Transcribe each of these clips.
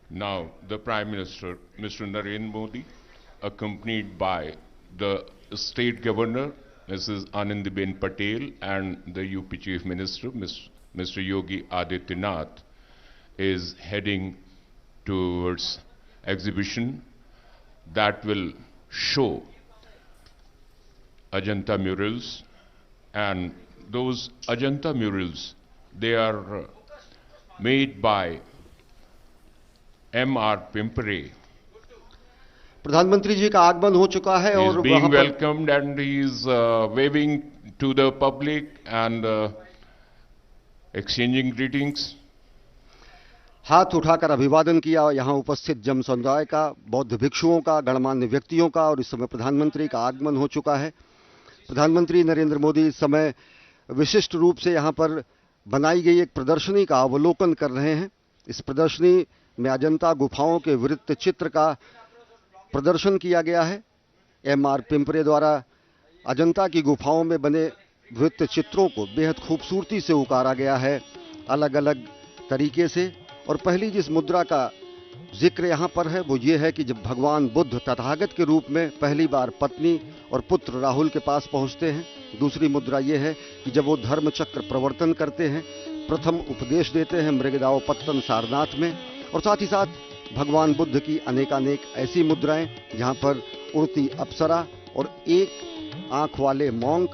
Now, the Prime Minister, Mr. Narendra Modi, accompanied by the State Governor, Mrs. Anandiben Patel, and the UP Chief Minister, Mr. Yogi Adityanath, is heading towards exhibition that will show Ajanta murals, and those Ajanta murals, they are made by M.R. Pimpare. प्रधानमंत्री जी का आगमन हो चुका है और being welcomed and he is waving to the public and exchanging greetings. हाथ उठाकर अभिवादन किया यहां उपस्थित जन समुदाय का, बौद्ध भिक्षुओं का, गणमान्य व्यक्तियों का, और इस समय प्रधानमंत्री का आगमन हो चुका है। प्रधानमंत्री नरेंद्र मोदी इस समय विशिष्ट रूप से यहां पर बनाई गई एक प्रदर्शनी का अवलोकन कर रहे हैं। इस प्रदर्शनी में अजंता गुफाओं के वृत्त चित्र का प्रदर्शन किया गया है। M.R. पिंपरे द्वारा अजंता की गुफाओं में बने वृत्त चित्रों को बेहद खूबसूरती से उकारा गया है, अलग अलग तरीके से। और पहली जिस मुद्रा का जिक्र यहाँ पर है वो ये है कि जब भगवान बुद्ध तथागत के रूप में पहली बार पत्नी और पुत्र राहुल के पास पहुँचते हैं। दूसरी मुद्रा ये है कि जब वो धर्म चक्र प्रवर्तन करते हैं, प्रथम उपदेश देते हैं मृगदावपत्तन सारनाथ में। और साथ ही साथ भगवान बुद्ध की अनेकानेक ऐसी मुद्राएं जहां पर उड़ती अप्सरा और एक आंख वाले मॉन्क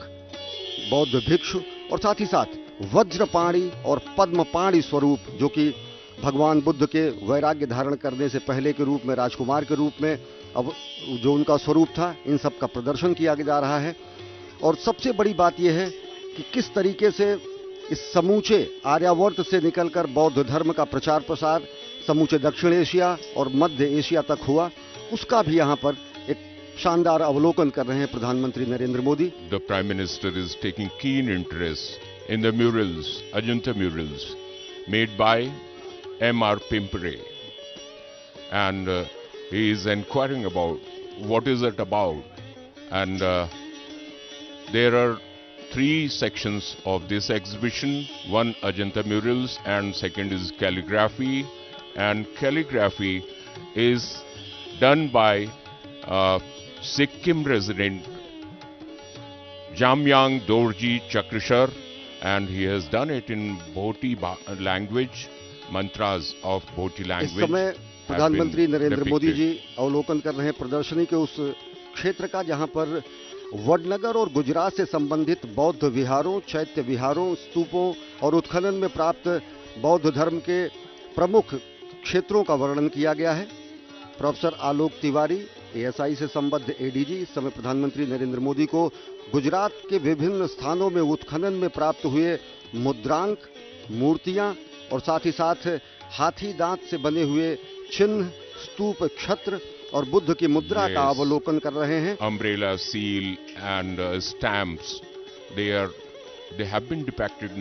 बौद्ध भिक्षु, और साथ ही साथ वज्रपाणी और पद्मपाणी स्वरूप जो कि भगवान बुद्ध के वैराग्य धारण करने से पहले के रूप में राजकुमार के रूप में अब जो उनका स्वरूप था, इन सब का प्रदर्शन किया जा रहा है। और सबसे बड़ी बात यह है कि किस तरीके से इस समूचे आर्यावर्त से निकलकर बौद्ध धर्म का प्रचार प्रसार समूचे दक्षिण एशिया और मध्य एशिया तक हुआ, उसका भी यहाँ पर एक शानदार अवलोकन कर रहे हैं प्रधानमंत्री Narendra Modi. The Prime Minister is taking keen interest in the murals, Ajanta murals, made by M.R. Pimpare, and he is inquiring about what is it about, and there are 3 sections of this exhibition. One Ajanta murals and second is calligraphy. And calligraphy is done by Sikkim resident Jamyang Dorji Chakrashar, and he has done it in Bhoti language, mantras of Bhoti language. इस समय प्रधानमंत्री नरेंद्र मोदी जी अवलोकन कर रहे हैं प्रदर्शनी के उस क्षेत्र का जहां पर वडनगर और गुजरात से संबंधित बौद्ध विहारों, चैत्य विहारों, स्तूपों और उत्खनन में प्राप्त बौद्ध धर्म के प्रमुख क्षेत्रों का वर्णन किया गया है। प्रोफेसर आलोक तिवारी, ASI से संबद्ध ADG, इस समय प्रधानमंत्री नरेंद्र मोदी को गुजरात के विभिन्न स्थानों में उत्खनन में प्राप्त हुए मुद्रांक, मूर्तियां और साथ ही साथ हाथी दांत से बने हुए चिन्ह, स्तूप, छत्र और बुद्ध की मुद्रा का अवलोकन कर रहे हैं। Umbrella, seal and stamps, they have been depicted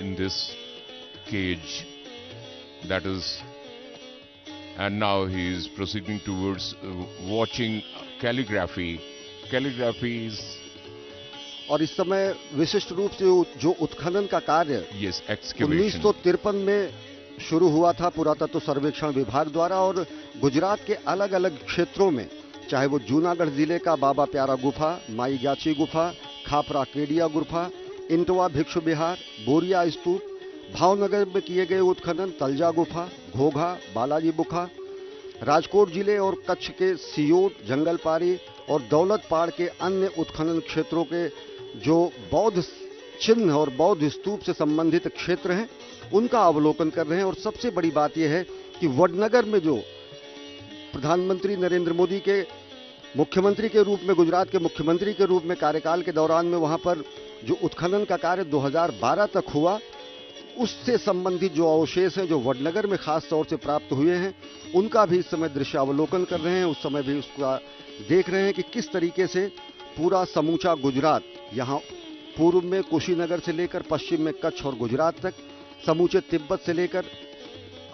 in this cage. That is, and now he is proceeding towards watching calligraphy. Calligraphy is, और इस समय विशिष्ट रूप से जो उत्खनन का कार्य 1953 में शुरू हुआ था पुरातत्व सर्वेक्षण विभाग द्वारा, और गुजरात के अलग अलग क्षेत्रों में, चाहे वो जूनागढ़ जिले का बाबा प्यारा गुफा, माई गाची गुफा, खापरा केडिया गुफा, इंटवा भिक्षु विहार, बोरिया स्तूप, भावनगर में किए गए उत्खनन, तलजा गुफा, घोघा, बालाजी गुफा, राजकोट जिले और कच्छ के सियोट, जंगलपारी और दौलतपाड़ के अन्य उत्खनन क्षेत्रों के जो बौद्ध चिन्ह और बौद्ध स्तूप से संबंधित क्षेत्र हैं, उनका अवलोकन कर रहे हैं। और सबसे बड़ी बात यह है कि वडनगर में जो प्रधानमंत्री नरेंद्र मोदी के मुख्यमंत्री के रूप में, गुजरात के मुख्यमंत्री के रूप में कार्यकाल के दौरान में वहां पर जो उत्खनन का कार्य 2012 तक हुआ, उससे संबंधित जो अवशेष हैं जो वडनगर में खास तौर से प्राप्त हुए हैं, उनका भी इस समय दृश्य अवलोकन कर रहे हैं। उस समय भी उसका देख रहे हैं कि किस तरीके से पूरा समूचा गुजरात, यहाँ पूर्व में कुशीनगर से लेकर पश्चिम में कच्छ और गुजरात तक, समूचे तिब्बत से लेकर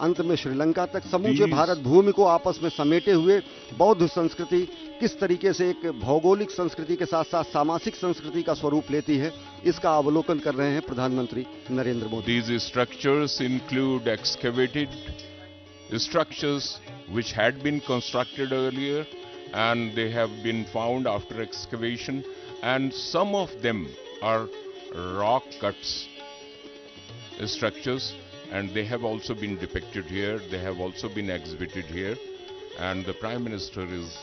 अंत में श्रीलंका तक, समूचे भारत भूमि को आपस में समेटे हुए बौद्ध संस्कृति किस तरीके से एक भौगोलिक संस्कृति के साथ साथ सामाजिक संस्कृति का स्वरूप लेती है, इसका अवलोकन कर रहे हैं प्रधानमंत्री Narendra Modi. These structures include excavated structures which had been constructed earlier, and they have been found after excavation, and some of them are rock cuts structures, and they have also been depicted here, they have also been exhibited here, and the Prime Minister is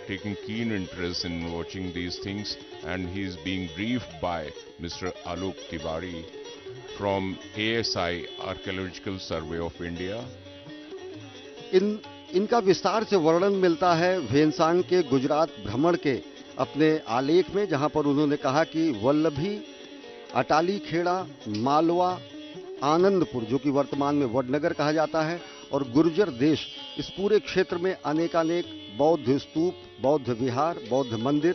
taking keen interest in watching these things, and he is being briefed by Mr. Alok Tiwari from ASI, Archaeological Survey of India. इनका विस्तार से वर्णन मिलता है भेनसांग के गुजरात भ्रमण के अपने आलेख में, जहां पर उन्होंने कहा कि वल्लभी, अटाली खेड़ा, मालवा, आनंदपुर जो कि वर्तमान में वडनगर कहा जाता है, और गुर्जर देश, इस पूरे क्षेत्र में अनेकानेक बौद्ध स्तूप, बौद्ध विहार, बौद्ध मंदिर